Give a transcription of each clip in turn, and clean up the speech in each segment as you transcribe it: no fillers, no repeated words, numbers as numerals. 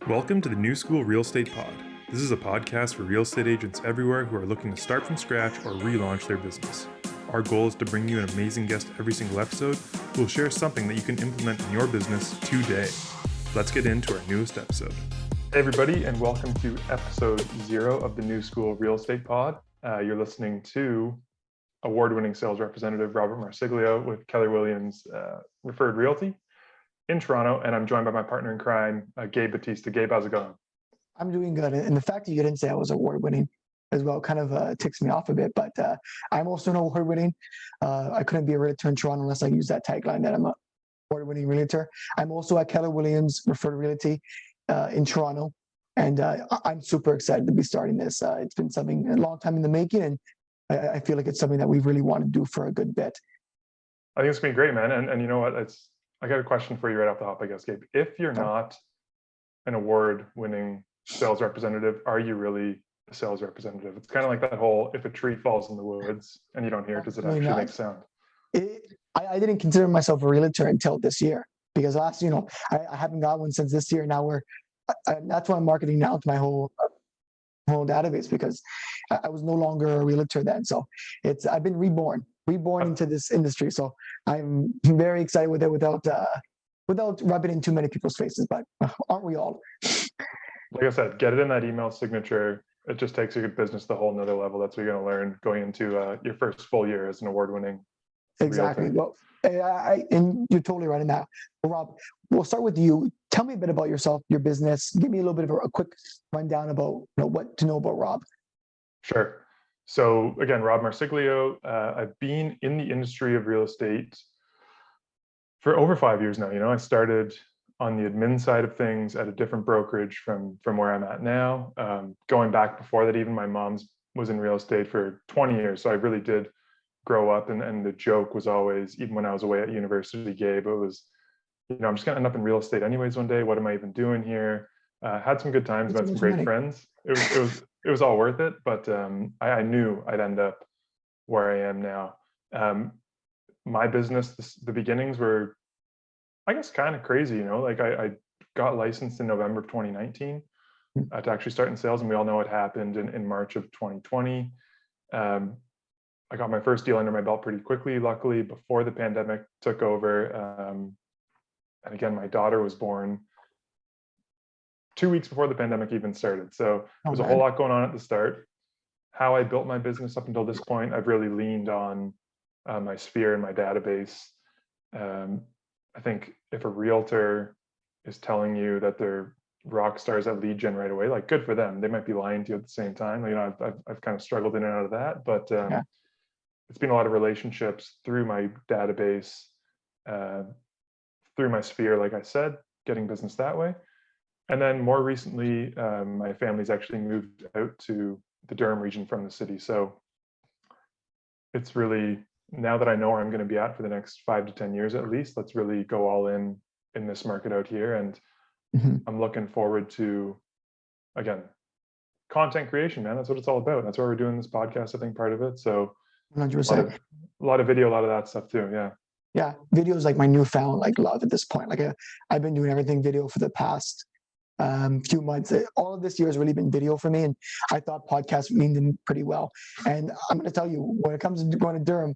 Welcome to the New School Real Estate Pod. This is a podcast for real estate agents everywhere who are looking to start from scratch or relaunch their business. Our goal is to bring you an amazing guest every single episode who will share something that you can implement in your business today. Let's get into our newest episode. Hey everybody, and welcome to episode 0 of the New School Real Estate Pod. You're listening to award-winning sales representative Robert Marsiglio with Keller Williams Referred Realty in Toronto, and I'm joined by my partner in crime, Gabe Batista. Gabe, how's it going? I'm doing good, and the fact that you didn't say I was award-winning as well kind of ticks me off a bit, but I'm also an award-winning. I couldn't be a realtor in Toronto unless I use that tagline that I'm an award-winning realtor. I'm also at Keller Williams Referred Realty in Toronto, and I'm super excited to be starting this. It's been something a long time in the making, and I feel like it's something that we really want to do for a good bit. I think it's been great, man. And you know what? I got a question for you right off the hop, I guess, Gabe. If you're not an award-winning sales representative, are you really a sales representative? It's kind of like that whole, if a tree falls in the woods and you don't hear it, does it actually make sound? I didn't consider myself a realtor until this year, because I haven't got one since this year. Now that's why I'm marketing now to my whole database, because I was no longer a realtor then. So I've been reborn into this industry. So I'm very excited with it without rubbing in too many people's faces, but aren't we all? Like I said, get it in that email signature. It just takes your business to a whole nother level. That's what you're going to learn going into your first full year as an award-winning Exactly. realtor. Well, and you're totally right in that. Well, Rob, we'll start with you. Tell me a bit about yourself, your business. Give me a little bit of a quick rundown about what to know about Rob. Sure. So again, Rob Marsiglio. I've been in the industry of real estate for over 5 years now. I started on the admin side of things at a different brokerage from where I'm at now. Going back before that, even my mom's was in real estate for 20 years. So I really did grow up, and the joke was always, even when I was away at university, Gabe, it was, I'm just gonna end up in real estate anyways one day. What am I even doing here? Had some good times, met some great friends. It was all worth it, but I knew I'd end up where I am now. My business, the beginnings were, I guess, kind of crazy. Like I got licensed in November of 2019 to actually start in sales, and we all know what happened in March of 2020. I got my first deal under my belt pretty quickly, luckily, before the pandemic took over. And again, my daughter was born 2 weeks before the pandemic even started. So there was a whole lot going on at the start. How I built my business up until this point, I've really leaned on my sphere and my database. I think if a realtor is telling you that they're rock stars at lead gen right away, like, good for them. They might be lying to you at the same time. I've kind of struggled in and out of that, but it's been a lot of relationships through my database, through my sphere, like I said, getting business that way. And then more recently, my family's actually moved out to the Durham region from the city. So it's really, now that I know where I'm going to be at for the next 5 to 10 years at least, let's really go all in this market out here. And I'm looking forward to, again, content creation, man. That's what it's all about. That's why we're doing this podcast, I think, part of it. So 100%. A lot of video, a lot of that stuff too. Yeah, video is like my newfound love at this point. I've been doing everything video for the past few months. All of this year has really been video for me, and I thought podcasts leaned in pretty well. And I'm going to tell you, when it comes to going to Durham,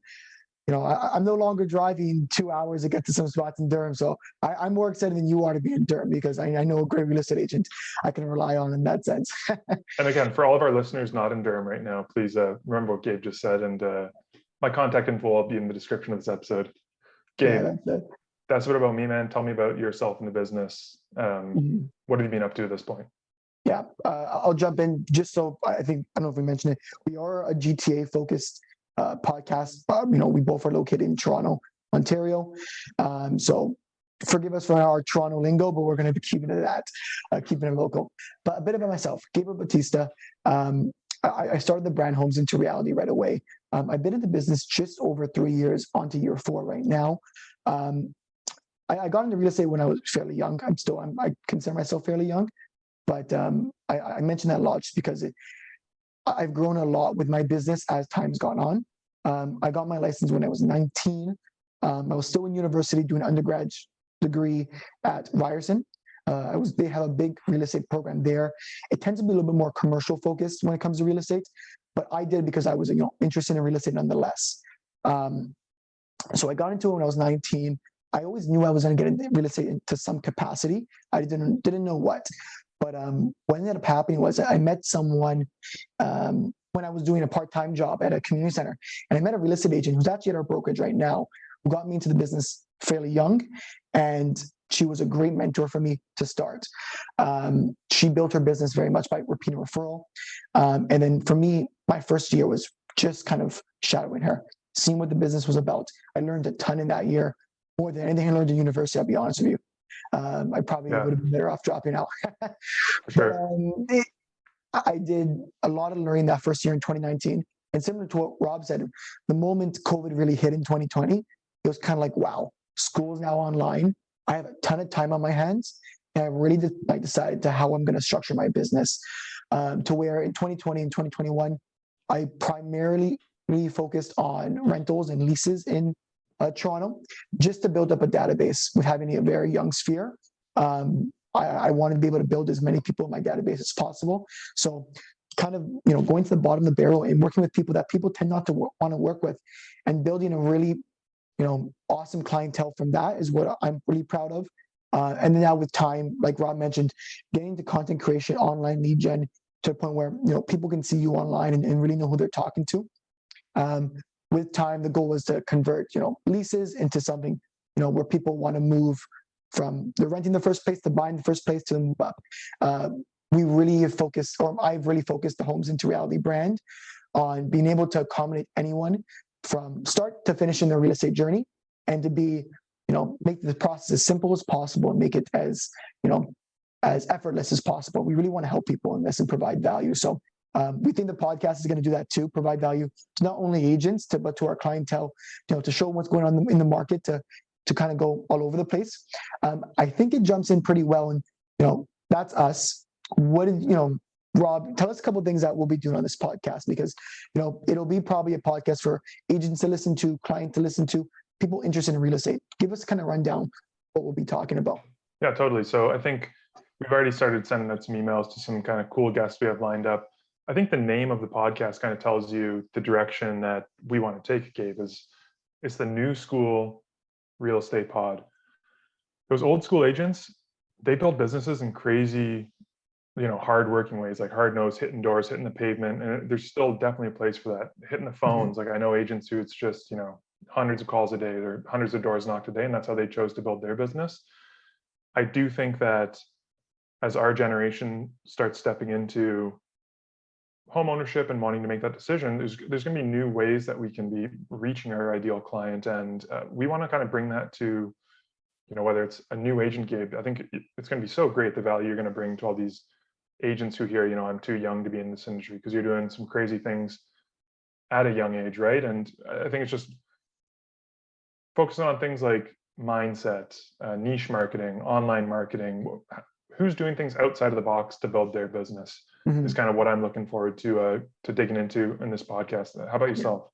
I'm no longer driving 2 hours to get to some spots in Durham. So I'm more excited than you are to be in Durham, because I know a great real estate agent I can rely on in that sense. And again, for all of our listeners not in Durham right now, please remember what Gabe just said, and my contact info will be in the description of this episode. Gabe, that's a bit about me, man. Tell me about yourself in the business. What have you been up to at this point? Yeah, I'll jump in just so I don't know if we mentioned it. We are a GTA focused podcast. We both are located in Toronto, Ontario. So forgive us for our Toronto lingo, but we're going to be keeping it at that, keeping it local. But a bit about myself, Gabriel Batista. I started the brand Homes into Reality right away. I've been in the business just over 3 years, onto year 4 right now. I got into real estate when I was fairly young. I consider myself fairly young, but I mention that a lot just because I've grown a lot with my business as time's gone on. I got my license when I was 19. I was still in university doing an undergrad degree at Ryerson. They have a big real estate program there. It tends to be a little bit more commercial focused when it comes to real estate, but I did because I was interested in real estate nonetheless. So I got into it when I was 19. I always knew I was going to get into real estate into some capacity. I didn't know what, but what ended up happening was I met someone when I was doing a part-time job at a community center, and I met a real estate agent who's actually at our brokerage right now, who got me into the business fairly young, and she was a great mentor for me to start. She built her business very much by repeat referral, and then for me, my first year was just kind of shadowing her, seeing what the business was about. I learned a ton in that year, more than anything I learned in university, I'll be honest with you. I probably would have been better off dropping out. For sure. But, I did a lot of learning that first year in 2019. And similar to what Rob said, the moment COVID really hit in 2020, it was kind of like, wow, school's now online. I have a ton of time on my hands. And I really decided to how I'm going to structure my business to where in 2020 and 2021, I primarily really focused on rentals and leases in Toronto, just to build up a database with having a very young sphere. I wanted to be able to build as many people in my database as possible. So kind of, going to the bottom of the barrel and working with people that people tend not to want to work with, and building a really, awesome clientele from that is what I'm really proud of. And then now with time, like Rob mentioned, getting into content creation, online lead gen to a point where, people can see you online and really know who they're talking to. With time, the goal was to convert, leases into something, where people want to move from they're renting the first place to buying the first place to move up. We really have focused, or I've really focused the Homes into Reality brand on being able to accommodate anyone from start to finish in their real estate journey, and to be, make the process as simple as possible and make it as, as effortless as possible. We really want to help people in this and provide value. So we think the podcast is going to do that too, provide value to not only agents, but to our clientele, to show what's going on in the market, to kind of go all over the place. I think it jumps in pretty well. And, that's us. What did, Rob, tell us a couple of things that we'll be doing on this podcast, because, it'll be probably a podcast for agents to listen to, clients to listen to, people interested in real estate. Give us a kind of rundown what we'll be talking about. Yeah, totally. So I think we've already started sending out some emails to some kind of cool guests we have lined up. I think the name of the podcast kind of tells you the direction that we want to take, Gabe. It's the New School Real Estate Pod. Those old school agents, they build businesses in crazy, hardworking ways, like hard nose, hitting doors, hitting the pavement. And there's still definitely a place for that. Hitting the phones. Like I know agents who it's just, hundreds of calls a day or hundreds of doors knocked a day, and that's how they chose to build their business. I do think that as our generation starts stepping into home ownership and wanting to make that decision, there's going to be new ways that we can be reaching our ideal client. And we want to kind of bring that to, whether it's a new agent, Gabe, I think it's going to be so great, the value you're going to bring to all these agents who hear, I'm too young to be in this industry, because you're doing some crazy things at a young age, right? And I think it's just focusing on things like mindset, niche marketing, online marketing, who's doing things outside of the box to build their business is kind of what I'm looking forward to digging into in this podcast. How about yourself?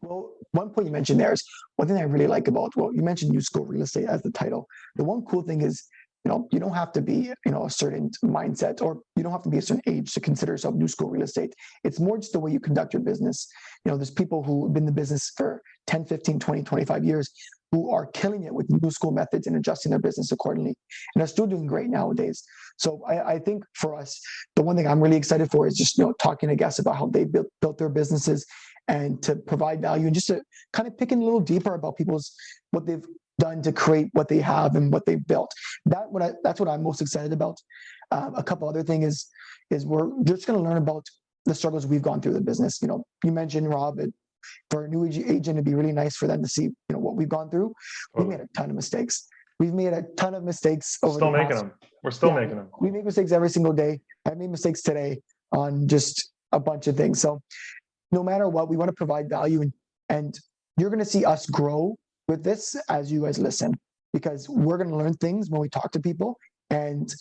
Well, one point you mentioned there is one thing I really like about, you mentioned New School Real Estate as the title. The one cool thing is, you don't have to be, a certain mindset, or you don't have to be a certain age to consider yourself new school real estate. It's more just the way you conduct your business. There's people who have been in the business for 10, 15, 20, 25 years who are killing it with new school methods and adjusting their business accordingly, and are still doing great nowadays. So I think for us, the one thing I'm really excited for is just, talking to guests about how they built their businesses, and to provide value, and just to kind of pick in a little deeper about what they've done to create what they have and what they've built. That's what I'm most excited about. A couple other things is we're just going to learn about the struggles we've gone through the business. You mentioned, Rob, for a new agent, it'd be really nice for them to see, what we've gone through. We made a ton of mistakes. We've made a ton of mistakes over still making them. We're still making them. We make mistakes every single day. I made mistakes today on just a bunch of things. So no matter what, we want to provide value, and you're going to see us grow with this as you guys listen, because we're going to learn things when we talk to people. And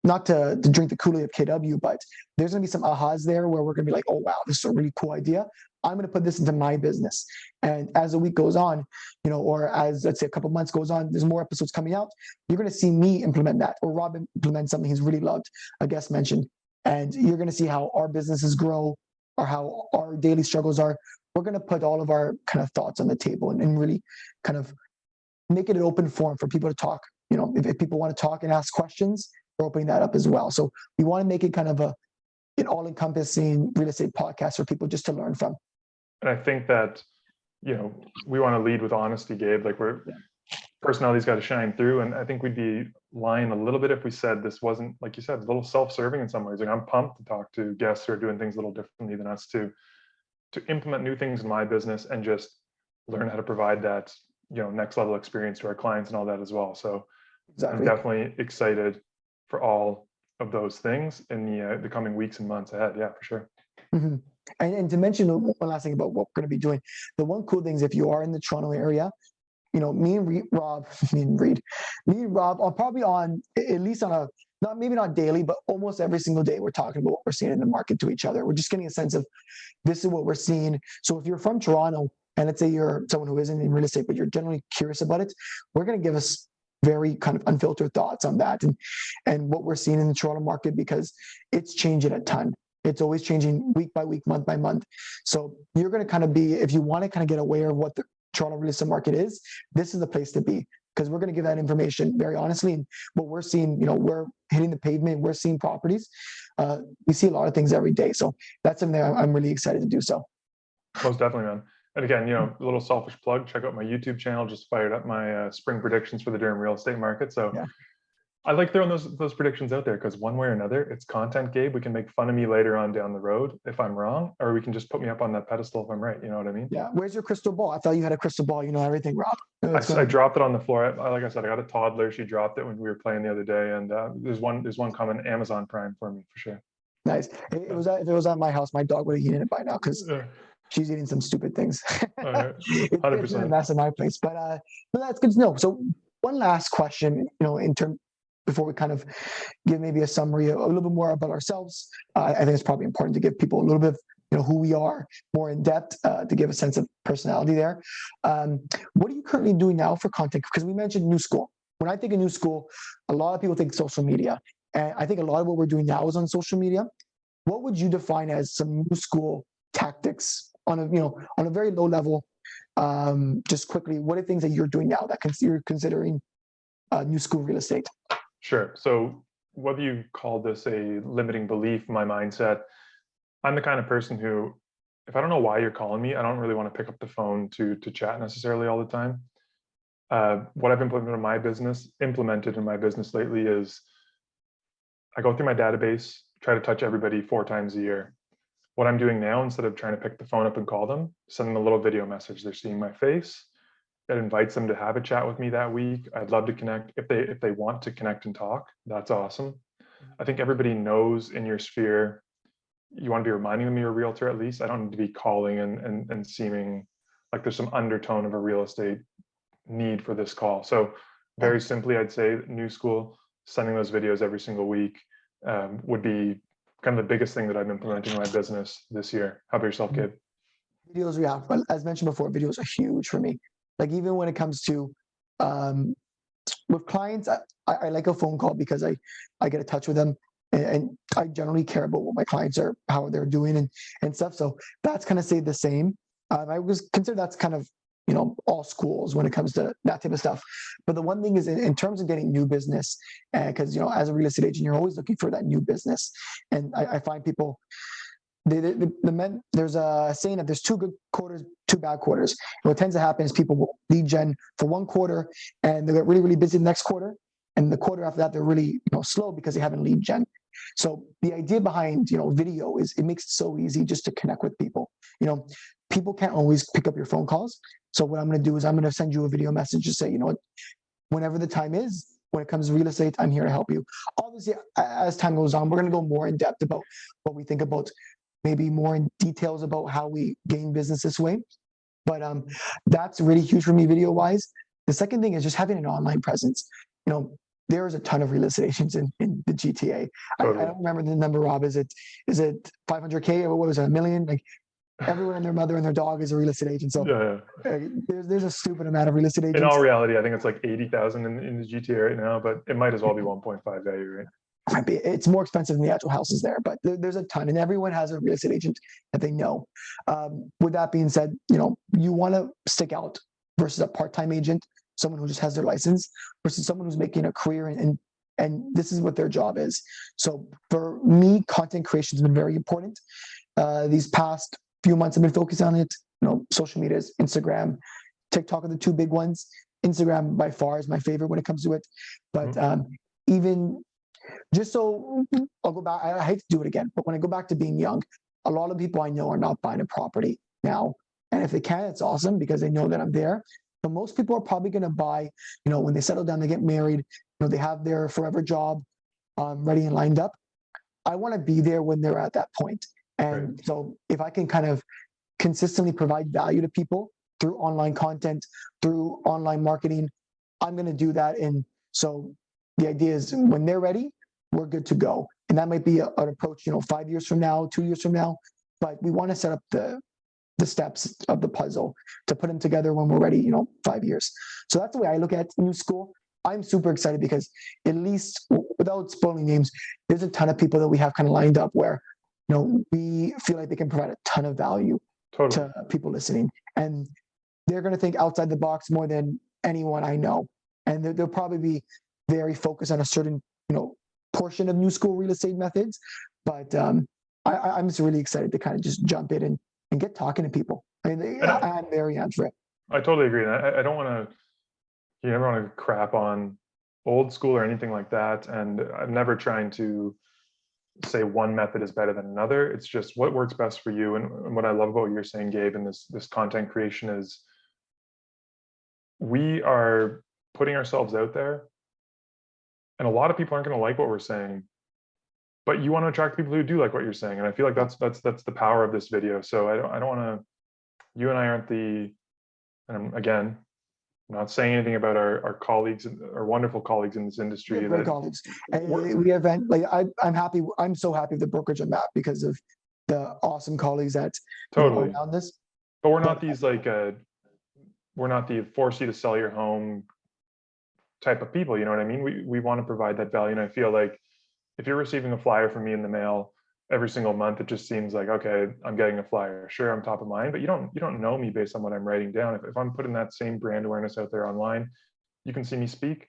not to drink the Kool-Aid of KW, but there's going to be some ahas there where we're going to be like, oh, wow, this is a really cool idea. I'm going to put this into my business. And as the week goes on, or as, let's say, a couple months goes on, there's more episodes coming out. You're going to see me implement that, or Rob implement something he's really loved, a guest mentioned. And you're going to see how our businesses grow, or how our daily struggles are. We're going to put all of our kind of thoughts on the table, and really kind of make it an open forum for people to talk. If people want to talk and ask questions, we're opening that up as well. So we want to make it kind of an all-encompassing real estate podcast for people just to learn from. And I think that, we want to lead with honesty, Gabe. Like, personality's got to shine through. And I think we'd be lying a little bit if we said this wasn't, like you said, a little self-serving in some ways. Like, I'm pumped to talk to guests who are doing things a little differently than us, to implement new things in my business and just learn how to provide that, next level experience to our clients and all that as well. So exactly. I'm definitely excited for all of those things in the coming weeks and months ahead. Yeah, for sure. Mm-hmm. And to mention one last thing about what we're going to be doing, the one cool thing is, if you are in the Toronto area, me and Rob, are probably on, at least on maybe not daily, but almost every single day, we're talking about what we're seeing in the market to each other. We're just getting a sense of, this is what we're seeing. So if you're from Toronto, and let's say you're someone who isn't in real estate, but you're generally curious about it, we're going to give us very kind of unfiltered thoughts on that and what we're seeing in the Toronto market, because it's changing a ton. It's always changing week by week, month by month. So you're going to kind of be, if you want to kind of get aware of what the Toronto real estate market is, this is the place to be, because we're going to give that information very honestly. And what we're seeing, we're hitting the pavement, we're seeing properties. We see a lot of things every day. So that's something that I'm really excited to do. So most definitely, man. And again, a little selfish plug, check out my YouTube channel. Just fired up my spring predictions for the Durham real estate market. So yeah. I like throwing those predictions out there, because one way or another, it's content, Gabe. We can make fun of me later on down the road if I'm wrong, or we can just put me up on that pedestal if I'm right. You know what I mean? Yeah. Where's your crystal ball? I thought you had a crystal ball. You know everything, Rob. I dropped it on the floor. Like I said, I got a toddler. She dropped it when we were playing the other day, and there's one coming Amazon Prime for me for sure. Nice. If it was at my house, my dog would have eaten it by now, because she's eating some stupid things. 100%. It's a mess in my place, but that's good to know. So one last question, before we kind of give maybe a summary, a little bit more about ourselves. I think it's probably important to give people a little bit of who we are more in depth, to give a sense of personality there. What are you currently doing now for content? Because we mentioned new school. When I think of new school, a lot of people think social media. And I think a lot of what we're doing now is on social media. What would you define as some new school tactics on a very low level? Just quickly, what are things that you're doing now that you're considering new school real estate? Sure. So whether you call this a limiting belief, my mindset, I'm the kind of person who, if I don't know why you're calling me, I don't really want to pick up the phone to chat necessarily all the time. What I've implemented in my business lately is, I go through my database, try to touch everybody 4 times a year. What I'm doing now, instead of trying to pick the phone up and call them, send them a little video message. They're seeing my face. That invites them to have a chat with me that week. I'd love to connect. If they want to connect and talk, that's awesome. I think everybody knows in your sphere, you want to be reminding them you're a realtor at least. I don't need to be calling and seeming like there's some undertone of a real estate need for this call. So very simply, I'd say new school, sending those videos every single week would be kind of the biggest thing that I'm implementing in my business this year. How about yourself, Gabe? Videos, yeah. Well, as mentioned before, videos are huge for me. Like, even when it comes to with clients, I like a phone call, because I get in touch with them, and I generally care about what my clients are, how they're doing and stuff. So that's kind of stayed the same. I was consider that's kind of all schools when it comes to that type of stuff. But the one thing is, in terms of getting new business, because as a real estate agent, you're always looking for that new business, and I find people. There's a saying that there's 2 good quarters, 2 bad quarters. And what tends to happen is people will lead gen for 1 quarter, and they get really, really busy the next quarter. And the quarter after that, they're really slow because they haven't lead gen. So the idea behind video is, it makes it so easy just to connect with people. People can't always pick up your phone calls. So what I'm going to do is, I'm going to send you a video message to say, whenever the time is, when it comes to real estate, I'm here to help you. Obviously, as time goes on, we're going to go more in depth about what we think about, maybe more in details about how we gain business this way. But that's really huge for me video wise. The second thing is just having an online presence. There's a ton of real estate agents in the GTA. Totally. I don't remember the number, Rob. Is it 500K, or what was it, 1 million? Like, everyone and their mother and their dog is a real estate agent. So Yeah. there's a stupid amount of real estate In agents. all reality, I think it's like 80,000 in the GTA right now, but it might as well be 1.5 value, right? It's more expensive than the actual houses there, but there's a ton, and everyone has a real estate agent that they know. With that being said, you want to stick out versus a part-time agent, someone who just has their license, versus someone who's making a career and this is what their job is. So for me, content creation has been very important. These past few months, I've been focused on it. Social medias, Instagram, TikTok are the two big ones. Instagram by far is my favorite when it comes to it, but even just so I'll go back, I hate to do it again, but when I go back to being young, a lot of people I know are not buying a property now. And if they can, it's awesome because they know that I'm there. But most people are probably going to buy, when they settle down, they get married, they have their forever job ready and lined up. I want to be there when they're at that point. And so if I can kind of consistently provide value to people through online content, through online marketing, I'm going to do that. And so the idea is when they're ready, we're good to go. And that might be an approach, 5 years from now, 2 years from now, but we want to set up the steps of the puzzle to put them together when we're ready, 5 years. So that's the way I look at new school. I'm super excited because at least without spoiling names, there's a ton of people that we have kind of lined up where, we feel like they can provide a ton of value to people listening. And they're going to think outside the box more than anyone I know. And they'll probably be very focused on a certain, portion of new school real estate methods. But I'm just really excited to kind of just jump in and get talking to people. I'm very amped for it. I totally agree. And I don't want to, you never want to crap on old school or anything like that. And I'm never trying to say one method is better than another. It's just what works best for you. And what I love about what you're saying, Gabe, and this content creation is we are putting ourselves out there. And a lot of people aren't going to like what we're saying, but you want to attract people who do like what you're saying. And I feel like that's the power of this video. So I don't want to, you and I aren't and again, I'm not saying anything about our colleagues, our wonderful colleagues in this industry. Great colleagues. And we have been like, I'm happy. I'm so happy with the brokerage I'm at because of the awesome colleagues that totally around this. But we're not these we're not the force you to sell your home type of people. You know what I mean? We want to provide that value. And I feel like if you're receiving a flyer from me in the mail every single month, it just seems like, okay, I'm getting a flyer. Sure, I'm top of mind, but you don't know me based on what I'm writing down. If I'm putting that same brand awareness out there online, you can see me speak.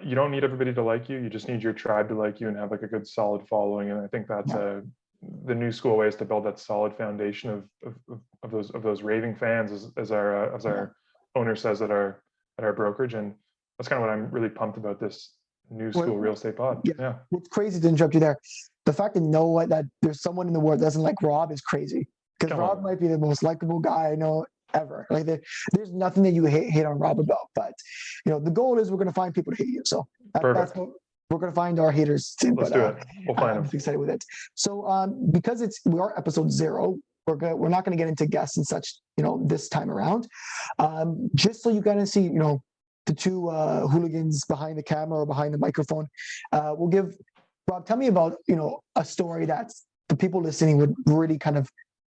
You don't need everybody to like you. You just need your tribe to like you and have like a good solid following. And I think that's the new school way is to build that solid foundation of those raving fans, as our owner says at our brokerage. And that's kind of what I'm really pumped about this new school real estate pod. Yeah. It's crazy to interrupt you there. The fact to know that there's someone in the world that doesn't like Rob is crazy. Because Rob might be the most likable guy I know ever. Like there's nothing that you hate on Rob about. But the goal is we're going to find people to hate you. So that's what we're going to find our haters. Let's do it. We'll find them. I'm excited with it. So because we are episode 0, we're not going to get into guests and such, this time around. Just so you kind of see, the two hooligans behind the camera or behind the microphone. We'll give Rob, tell me about, a story that the people listening would really kind of,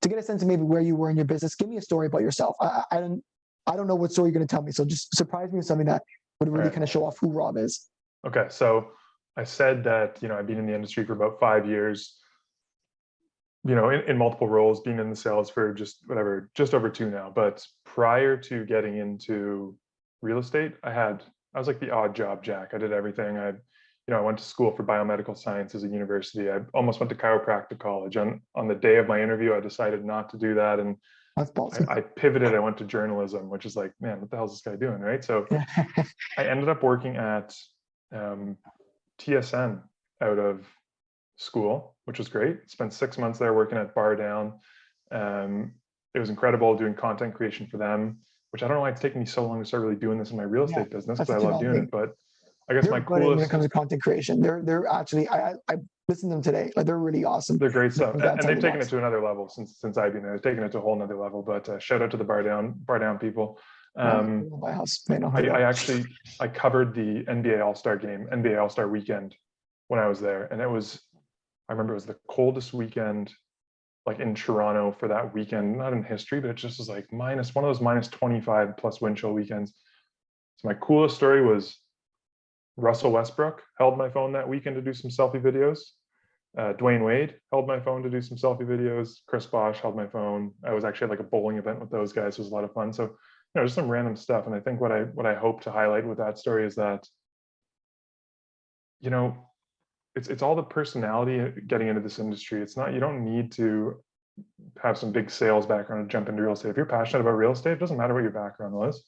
to get a sense of maybe where you were in your business. Give me a story about yourself. I don't know what story you're going to tell me. So just surprise me with something that would really kind of show off who Rob is. Okay. So I said that, I've been in the industry for about 5 years, in multiple roles, being in the sales for just over 2 now. But prior to getting into real estate, I was like the odd job Jack. I did everything. I went to school for biomedical sciences at university. I almost went to chiropractic college. On the day of my interview, I decided not to do that. And that's ballsy. I pivoted. I went to journalism, which is like, man, what the hell is this guy doing? Right. So I ended up working at TSN out of school, which was great. Spent 6 months there working at Bar Down. It was incredible doing content creation for them, which I don't know why it's taken me so long to start really doing this in my real estate business, because I love doing it. But I guess my coolest when it comes to content creation, they're actually I listened to them today. Like they're really awesome. They're great stuff, and they've taken it to another level since I've been there. They've taken it to a whole nother level. But shout out to the Bar Down people. I covered the NBA All-Star game, NBA All-Star weekend when I was there, and I remember it was the coldest weekend like in Toronto for that weekend, not in history, but it just was like minus one of those minus 25 plus wind chill weekends. So my coolest story was Russell Westbrook held my phone that weekend to do some selfie videos. Dwayne Wade held my phone to do some selfie videos. Chris Bosh held my phone. I was actually at like a bowling event with those guys. It was a lot of fun. So, just some random stuff. And I think what I hope to highlight with that story is that, it's all the personality getting into this industry. It's not, you don't need to have some big sales background to jump into real estate. If you're passionate about real estate, it doesn't matter what your background was.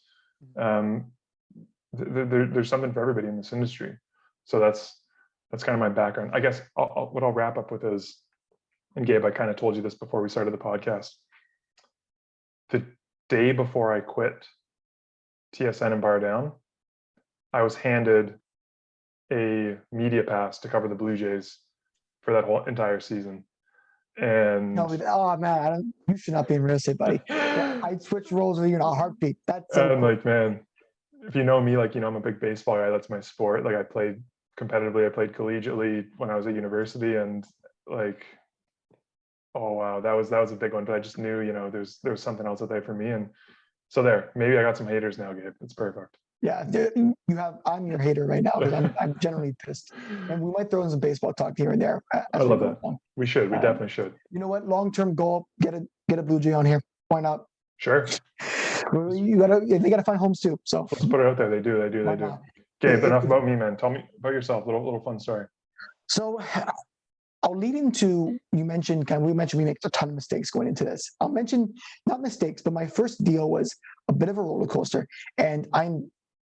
There's something for everybody in this industry. So that's kind of my background. I guess what I'll wrap up with is, and Gabe, I kind of told you this before we started the podcast. The day before I quit TSN and Bar Down, I was handed a media pass to cover the Blue Jays for that whole entire season. And oh man, you should not be in real estate, buddy. Yeah, I'd switch roles with you in a heartbeat. That's so and cool. like, man, if you know me, like, I'm a big baseball guy. That's my sport. Like, I played competitively, I played collegiately when I was at university, and like, oh wow, that was a big one. But I just knew, there's something else out there for me. And so maybe I got some haters now, Gabe. It's perfect. Yeah, I'm your hater right now because I'm generally pissed, and we might throw in some baseball talk here and there. I love that. We definitely should. You know what? Long-term goal: get a Blue Jay on here. Why not? Sure. They gotta find homes too. So let's put it out there. They do. Gabe, enough about me, man. Tell me about yourself. Little fun story. So I'll lead into, we mentioned we make a ton of mistakes going into this. I'll mention not mistakes, but my first deal was a bit of a roller coaster, and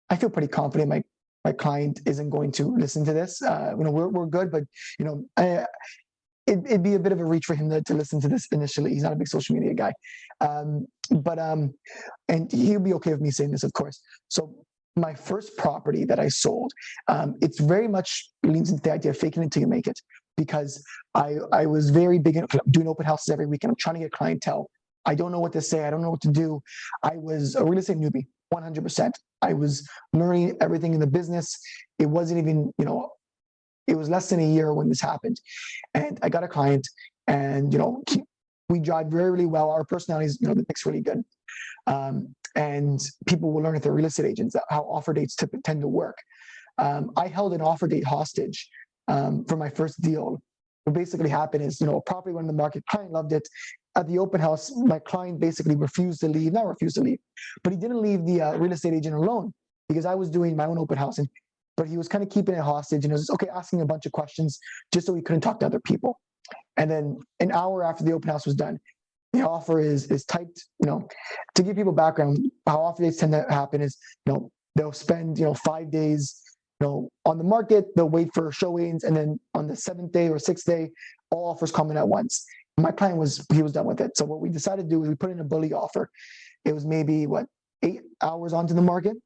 I feel pretty confident my client isn't going to listen to this. We're good, but it'd be a bit of a reach for him to listen to this initially. He's not a big social media guy, and he'll be okay with me saying this, of course. So my first property that I sold, it's very much leans into the idea of faking it till you make it, because I was very big in doing open houses every weekend. I'm trying to get clientele. I don't know what to say. I don't know what to do. I was a real estate newbie, 100%. I was learning everything in the business. It wasn't even, it was less than a year when this happened. And I got a client, and, we drive very, really well. Our personalities, the mix really good. And people will learn if they're real estate agents how offer dates tend to work. I held an offer date hostage for my first deal. What basically happened is, a property went on the market, client loved it. At the open house, my client basically not refused to leave, but he didn't leave the real estate agent alone, because I was doing my own open house, but he was kind of keeping it hostage, and it was asking a bunch of questions just so he couldn't talk to other people. And then an hour after the open house was done, the offer is typed. To give people background, how offer dates tend to happen is, they'll spend 5 days on the market, they'll wait for showings, and then on the 7th day or 6th day, all offers come in at once. My client was done with it. So what we decided to do is we put in a bully offer. It was maybe 8 hours onto the market.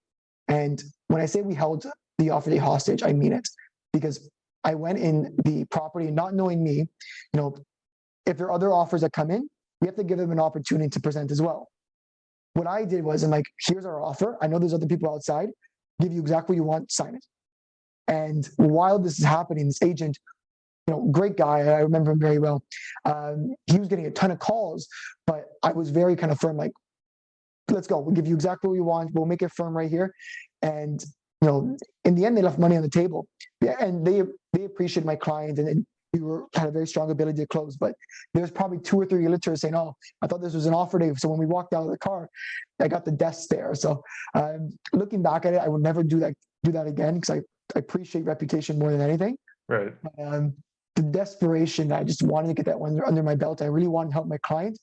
And when I say we held the offer date hostage, I mean it, because I went in the property not knowing me. If there are other offers that come in, we have to give them an opportunity to present as well. What I did was, I'm like, here's our offer. I know there's other people outside. Give you exactly what you want, sign it. And while this is happening, this agent, great guy, I remember him very well. He was getting a ton of calls, but I was very kind of firm, like, let's go. We'll give you exactly what you want. We'll make it firm right here. And, in the end, they left money on the table. Yeah, and they appreciated my client, and we had a very strong ability to close. But there's probably 2 or 3 realtors saying, "Oh, I thought this was an offer day." So when we walked out of the car, I got the desk there. So looking back at it, I would never do that again, because I appreciate reputation more than anything. Right. The desperation, I just wanted to get that one under my belt. I really wanted to help my client.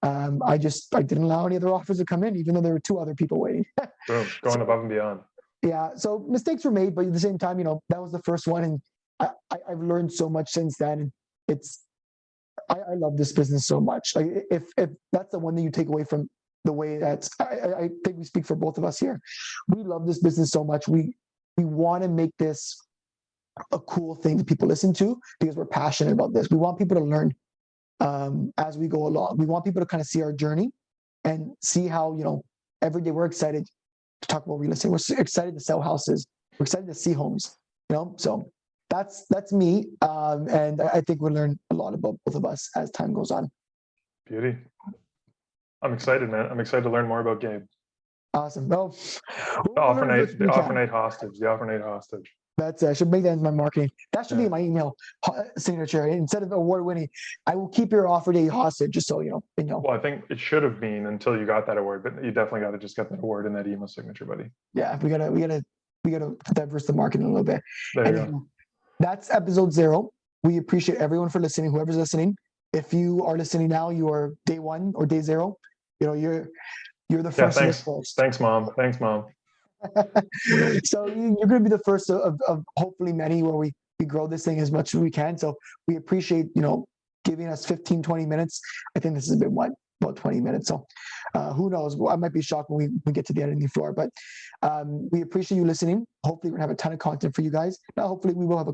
I didn't allow any other offers to come in, even though there were 2 other people waiting. Boom, going above and beyond. Yeah, so mistakes were made, but at the same time, that was the first one, and I've learned so much since then. And I love this business so much. Like, if that's the one thing you take away from the way that I think we speak for both of us here, we love this business so much. We want to make this a cool thing that people listen to, because we're passionate about this. We want people to learn as we go along. We want people to kind of see our journey and see how, every day we're excited to talk about real estate. We're excited to sell houses. We're excited to see homes, so that's me. And I think we'll learn a lot about both of us as time goes on. Beauty. I'm excited, man. I'm excited to learn more about Gabe. Awesome. Well, The offer night hostage. The offer night hostage. That's I should make that into my marketing. That should be Yeah. my email signature. Instead of award winning, I will keep your offer day hostage, just so you know. Well, I think it should have been until you got that award, but you definitely got to just get that award in that email signature, buddy. Yeah, we gotta diverse the marketing a little bit. There you And go. that's episode 0. We appreciate everyone for listening. Whoever's listening, if you are listening now, you are day 1 or day 0. You know, you're the Yeah, first. thanks. Thanks, Mom. Thanks, Mom. So you're going to be the first of hopefully many where we grow this thing as much as we can. So we appreciate, giving us 15, 20 minutes. I think this has been about 20 minutes. So who knows? I might be shocked when we get to the editing floor, but we appreciate you listening. Hopefully we're going to have a ton of content for you guys. Now, hopefully we will have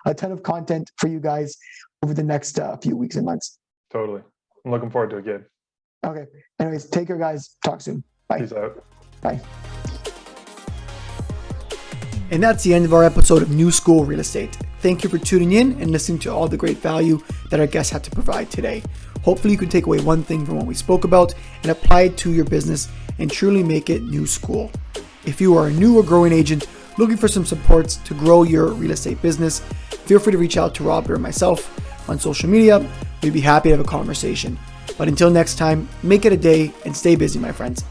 a ton of content for you guys over the next few weeks and months. Totally. I'm looking forward to it, Gabe. Okay. Anyways, take care, guys. Talk soon. Bye. Peace out. Bye. And that's the end of our episode of New School Real Estate. Thank you for tuning in and listening to all the great value that our guests had to provide today. Hopefully you can take away one thing from what we spoke about and apply it to your business and truly make it new school. If you are a new or growing agent looking for some supports to grow your real estate business, feel free to reach out to Robert or myself on social media. We'd be happy to have a conversation. But until next time, make it a day and stay busy, my friends.